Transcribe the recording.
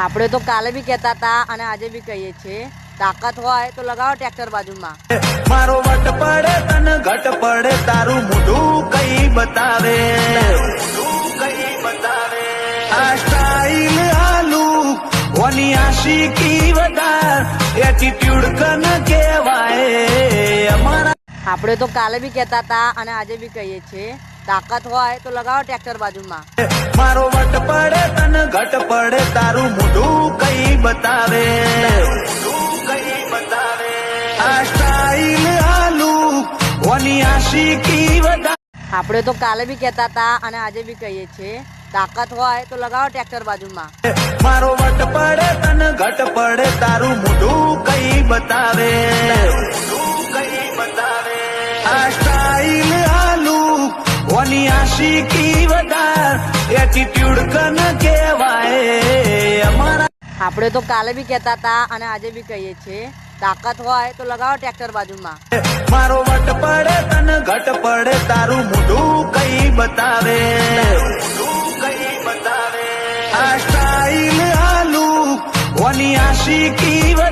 આપણે તો કાલે બી કહેતા હતા અને આજે બી કહીએ છીએ, તાકાત હોય તો લગાવો ટ્રેક્ટર બાજુમાં. મારો વટ પડે તને ઘટ પડે તારું મોઢું કઈ બતાવે, આ સ્ટાઈલ આલુ ઓની આશિકી વધાર એટીટ્યુડ કન કહેવાય અમારા. આપણે તો કાલે બી કહેતા હતા અને આજે બી કહીએ છીએ, તાકાત હોય તો લગાવો ટ્રેક્ટર બાજુમાં. મારો વટ પડે તને ઘટ પડે તારું મોઢું કઈ બતાવે, આ સ્ટાઈલ આલુ ઓની આશિકી વધાર. આપણે તો કાલે બી કહેતા હતા અને આજે બી કહીએ છીએ, તાકાત હોય તો લગાવો ટ્રેક્ટર બાજુમાં. મારો વટ પડે તને ઘટ પડે તારું મોઢું કઈ બતાવે, આ સ્ટાઈલ આલુ ઓની આશિકી વધાર એટીટ્યુડ કન કહેવાય અમારા. આપણે તો કાલે બી કહેતા હતા અને આજે બી કહીએ છીએ, તાકાત હોય તો લગાવો ટ્રેક્ટર બાજુમાં. મારો વટ પડે તને ઘટ પડે તારું મોઢું કઈ બતાવે, આ સ્ટાઈલ આલુ ઓની આશિકી વધાર.